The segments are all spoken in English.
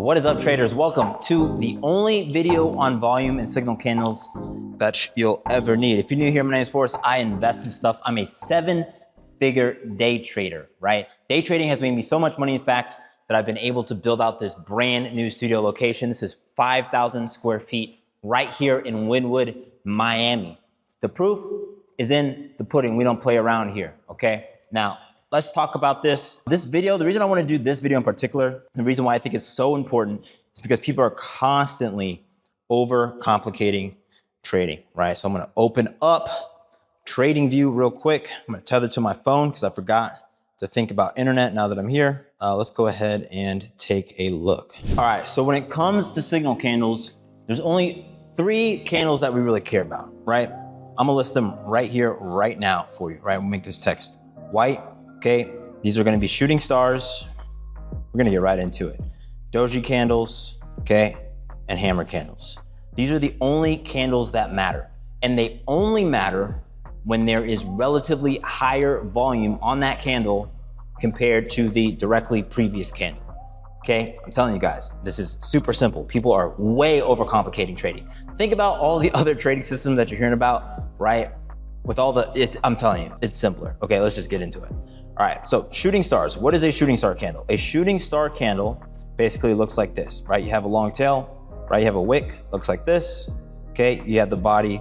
What is up, traders? Welcome to the only video on volume and signal candles that you'll ever need. If you're new here, my name is Forrest. I invest in stuff. I'm a 7-figure day trader, right? Day trading has made me so much money, in fact, that I've been able to build out this brand new studio location. This is 5,000 square feet right here in Wynwood, Miami. The proof is in the pudding. We don't play around here, okay? Now, let's talk about this. This video, the reason I want to do this video in particular, the reason why I think it's so important is because people are constantly overcomplicating trading, right? So I'm going to open up TradingView real quick. I'm going to tether to my phone because I forgot to think about internet now that I'm here. Let's go ahead and take a look. All right, so when it comes to signal candles, there's only 3 candles that we really care about, right? I'm gonna list them right here, right now for you, right? We'll make this text white. Okay, these are gonna be shooting stars. We're gonna get right into it. Doji candles, okay, and hammer candles. These are the only candles that matter. And they only matter when there is relatively higher volume on that candle compared to the directly previous candle. Okay, I'm telling you guys, this is super simple. People are way overcomplicating trading. Think about all the other trading systems that you're hearing about, right? With all the, I'm telling you, it's simpler. Okay, let's just get into it. All right, so shooting stars. What is a shooting star candle? A shooting star candle basically looks like this, right? You have a long tail, right? You have a wick, looks like this. Okay, you have the body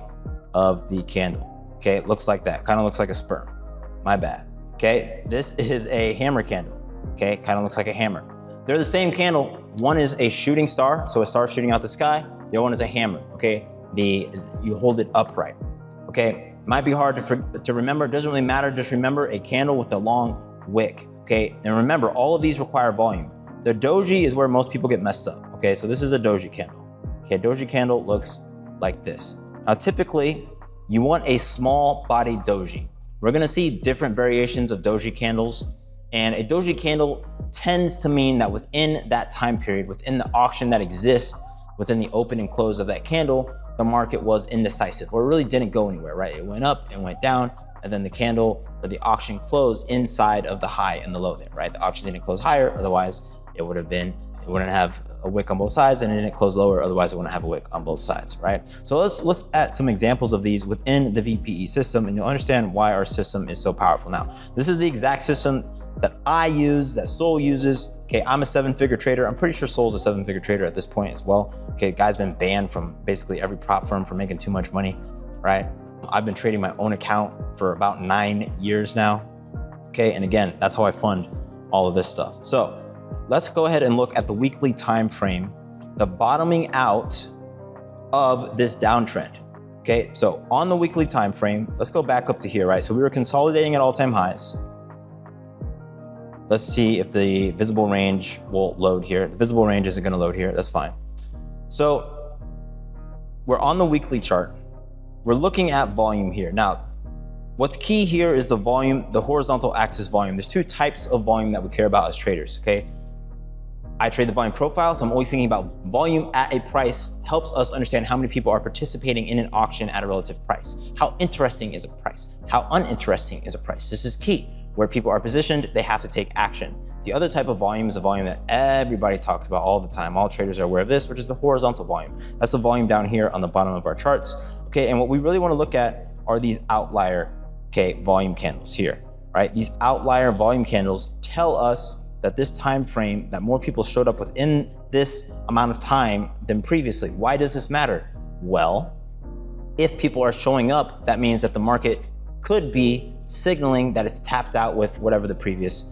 of the candle. Okay, it looks like that, kind of looks like a sperm. My bad. Okay, this is a hammer candle. Okay, kind of looks like a hammer. They're the same candle. One is a shooting star, so a star shooting out the sky. The other one is a hammer, okay? You hold it upright, okay? Might be hard to remember, doesn't really matter. Just remember a candle with a long wick, okay? And remember, all of these require volume. The doji is where most people get messed up, okay? So this is a doji candle. Okay, a doji candle looks like this. Now, typically, you want a small bodied doji. We're gonna see different variations of doji candles, and a doji candle tends to mean that within that time period, within the auction that exists, within the open and close of that candle, the market was indecisive, or it really didn't go anywhere, right? It went up and went down, and then the candle or the auction closed inside of the high and the low there, right? The auction didn't close higher, otherwise it wouldn't have a wick on both sides, and it didn't close lower, otherwise it wouldn't have a wick on both sides, right? So let's look at some examples of these within the VPE system, and you'll understand why our system is so powerful. Now, this is the exact system that I use, that Sol uses. Okay, I'm a 7-figure trader. I'm pretty sure Sol's a 7-figure trader at this point as well. Okay, guy's been banned from basically every prop firm for making too much money, right? I've been trading my own account for about 9 years now. Okay, and again, that's how I fund all of this stuff. So let's go ahead and look at the weekly time frame, the bottoming out of this downtrend. Okay, so on the weekly time frame, let's go back up to here, right? So we were consolidating at all-time highs. Let's see if the visible range will load here. The visible range isn't gonna load here, that's fine. So we're on the weekly chart. We're looking at volume here. Now, what's key here is the volume, the horizontal axis volume. There's 2 types of volume that we care about as traders, okay? I trade the volume profile, so I'm always thinking about volume at a price helps us understand how many people are participating in an auction at a relative price. How interesting is a price? How uninteresting is a price? This is key. Where people are positioned, they have to take action. The other type of volume is a volume that everybody talks about all the time. All traders are aware of this, which is the horizontal volume. That's the volume down here on the bottom of our charts. Okay, and what we really want to look at are these outlier, okay, volume candles here, right? These outlier volume candles tell us that this time frame, that more people showed up within this amount of time than previously. Why does this matter? Well, if people are showing up, that means that the market could be signaling that it's tapped out with whatever the previous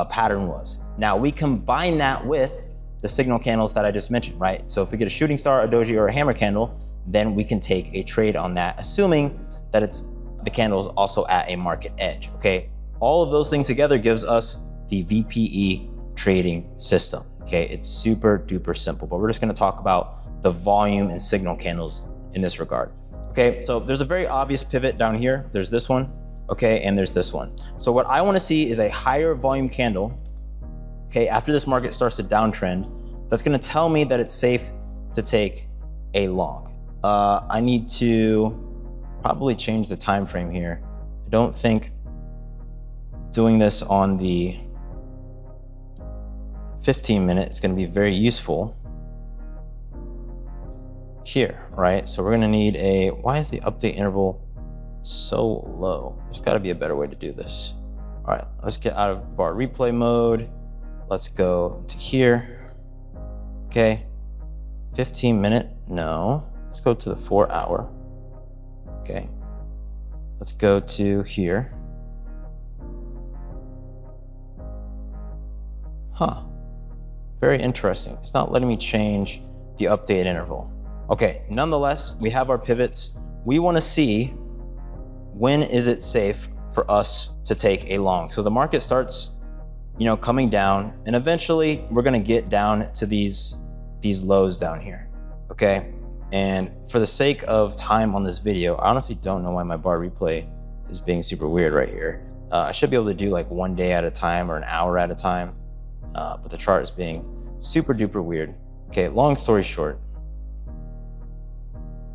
pattern was. Now we combine that with the signal candles that I just mentioned, right? So if we get a shooting star, a doji, or a hammer candle, then we can take a trade on that, assuming that the candle is also at a market edge, okay? All of those things together gives us the VPE trading system, okay? It's super duper simple, but we're just gonna talk about the volume and signal candles in this regard. Okay, so there's a very obvious pivot down here. There's this one, okay, and there's this one. So what I wanna see is a higher volume candle, okay, after this market starts to downtrend, that's gonna tell me that it's safe to take a long. I need to probably change the time frame here. I don't think doing this on the 15 minute is going to be very useful here, right? So we're going to need a, why is the update interval so low? There's got to be a better way to do this. All right, let's get out of bar replay mode. Let's go to here. Okay, 15 minute, no. Let's go to the 4 hour. Okay, let's go to here. Huh, very interesting. It's not letting me change the update interval. Okay, nonetheless, we have our pivots. We want to see when is it safe for us to take a long. So the market starts, coming down, and eventually we're going to get down to these lows down here. Okay, and for the sake of time on this video, I honestly don't know why my bar replay is being super weird right here. I should be able to do like 1 day at a time or an hour at a time, but the chart is being super duper weird. Okay, long story short,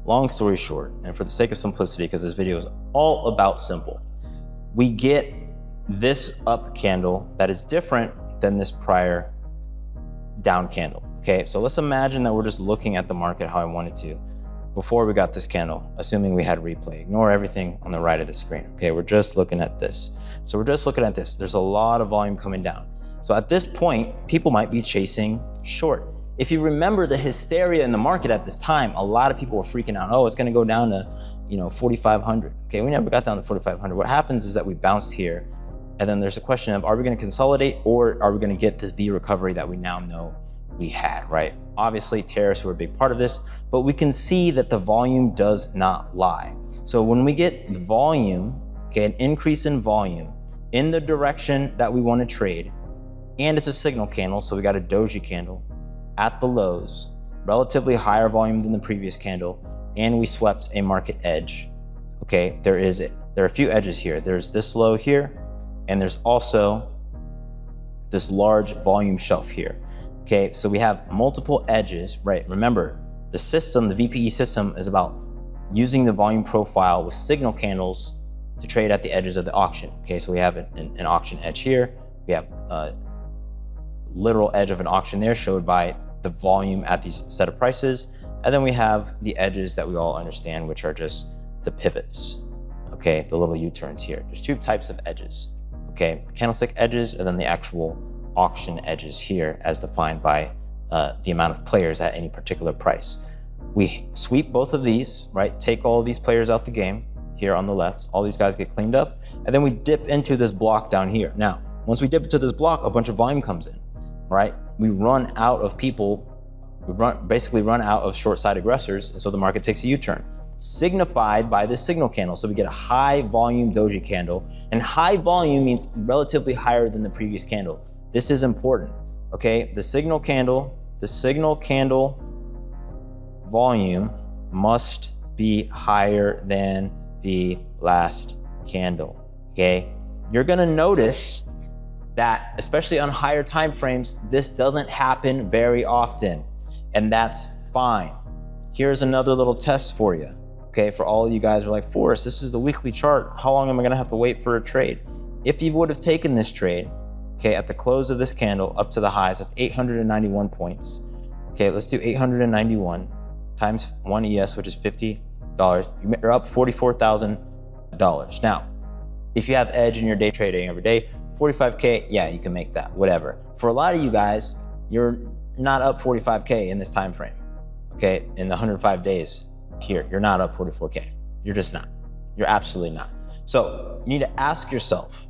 and for the sake of simplicity, because this video is all about simple, we get this up candle that is different than this prior down candle. Okay, so let's imagine that we're just looking at the market how I wanted to before we got this candle, assuming we had replay. Ignore everything on the right of the screen. Okay, we're just looking at this. So we're just looking at this. There's a lot of volume coming down. So at this point, people might be chasing short. If you remember the hysteria in the market at this time, a lot of people were freaking out. Oh, it's going to go down to 4,500. Okay, we never got down to 4,500. What happens is that we bounced here, and then there's a question of, are we going to consolidate, or are we going to get this V recovery that we now know we had, right? Obviously, tariffs were a big part of this, but we can see that the volume does not lie. So when we get the volume, okay, an increase in volume in the direction that we want to trade, and it's a signal candle, so we got a doji candle at the lows, relatively higher volume than the previous candle, and we swept a market edge. Okay, there are a few edges here. There's this low here, and there's also this large volume shelf here. Okay, so we have multiple edges, right? Remember, the system, the VPE system, is about using the volume profile with signal candles to trade at the edges of the auction. Okay, so we have an auction edge here. We have a literal edge of an auction there, showed by the volume at these set of prices. And then we have the edges that we all understand, which are just the pivots. Okay, the little U-turns here. There's two types of edges. Okay, candlestick edges, and then the actual auction edges here, as defined by the amount of players at any particular price. We sweep both of these, right? Take all of these players out the game here on the left. All these guys get cleaned up, and then we dip into this block down here. Now, once we dip into this block, a bunch of volume comes in, right? We run out of people, basically run out of short side aggressors, and so the market takes a U-turn, signified by this signal candle. So we get a high volume doji candle, and high volume means relatively higher than the previous candle. This is important, okay? The signal candle volume must be higher than the last candle, okay? You're gonna notice that, especially on higher time frames, this doesn't happen very often, and that's fine. Here's another little test for you, okay? For all of you guys who are like, Forrest, this is the weekly chart. How long am I gonna have to wait for a trade? If you would have taken this trade, okay, at the close of this candle up to the highs, that's 891 points. Okay, let's do 891 times 1 ES, which is $50. You're up $44,000. Now, if you have edge and you're day trading every day, 45K, yeah, you can make that, whatever. For a lot of you guys, you're not up 45K in this time frame, okay? In the 105 days here, you're not up 44K. You're just not. You're absolutely not. So you need to ask yourself,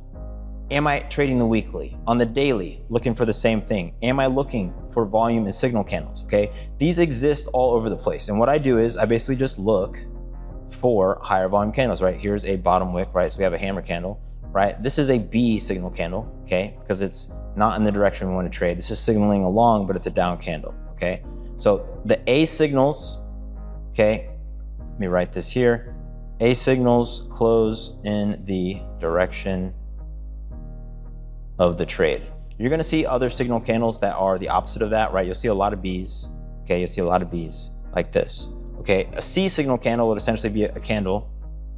am I trading the weekly? On the daily, looking for the same thing? Am I looking for volume and signal candles, okay? These exist all over the place. And what I do is I basically just look for higher volume candles, right? Here's a bottom wick, right? So we have a hammer candle, right? This is a B signal candle, okay? Because it's not in the direction we want to trade. This is signaling along, but it's a down candle, okay? So the A signals, okay? Let me write this here. A signals close in the direction of the trade. You're gonna see other signal candles that are the opposite of that, right? You'll see a lot of Bs, okay? You'll see a lot of Bs like this, okay? A C signal candle would essentially be a candle,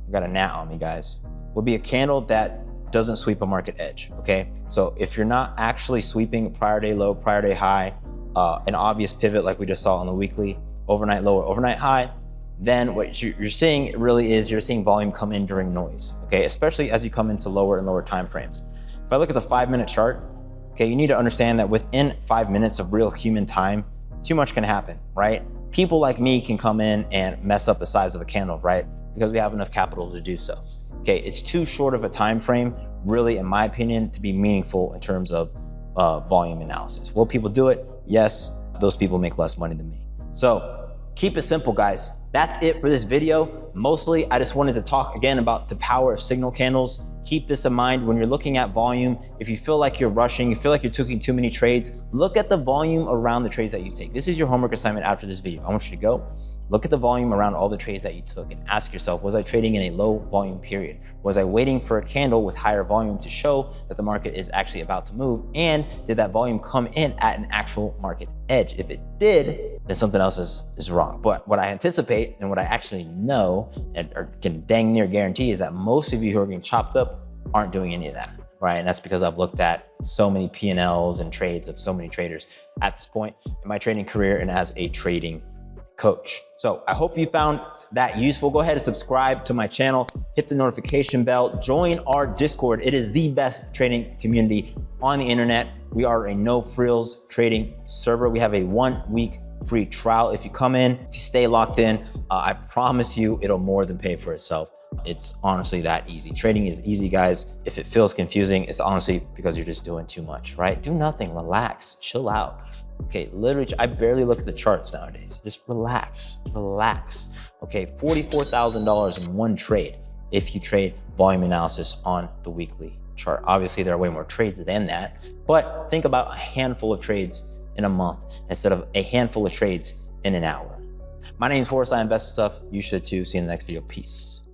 I got a gnat on me, guys, would be a candle that doesn't sweep a market edge, okay? So if you're not actually sweeping prior day low, prior day high, an obvious pivot like we just saw on the weekly, overnight low or overnight high, then what you're seeing really is you're seeing volume come in during noise, okay? Especially as you come into lower and lower time frames. If I look at the 5-minute chart, okay, you need to understand that within 5 minutes of real human time, too much can happen, right? People like me can come in and mess up the size of a candle, right? Because we have enough capital to do so. Okay, it's too short of a time frame, really, in my opinion, to be meaningful in terms of volume analysis. Will people do it? Yes, those people make less money than me. So keep it simple, guys. That's it for this video. Mostly, I just wanted to talk again about the power of signal candles. Keep this in mind when you're looking at volume. If you feel like you're rushing, you feel like you're taking too many trades, look at the volume around the trades that you take. This is your homework assignment after this video. I want you to go look at the volume around all the trades that you took and ask yourself, was I trading in a low volume period? Was I waiting for a candle with higher volume to show that the market is actually about to move? And did that volume come in at an actual market edge? If it did, then something else is wrong. But what I anticipate and what I actually know and or can dang near guarantee is that most of you who are getting chopped up aren't doing any of that, right? And that's because I've looked at so many P&Ls and trades of so many traders at this point in my trading career and as a trading coach. So I hope you found that useful. Go ahead and subscribe to my channel, hit the notification bell, join our Discord. It is the best trading community on the internet. We are a no frills trading server. We have a 1-week free trial. If you come in, if you stay locked in, I promise you it'll more than pay for itself. It's honestly that easy. Trading is easy, guys. If it feels confusing, it's honestly because you're just doing too much, right? Do nothing, relax, chill out. Okay, literally, I barely look at the charts nowadays. Just relax, relax. Okay, $44,000 in one trade if you trade volume analysis on the weekly chart. Obviously, there are way more trades than that, but think about a handful of trades in a month instead of a handful of trades in an hour. My name is Forrest. I invest in stuff. You should too. See you in the next video. Peace.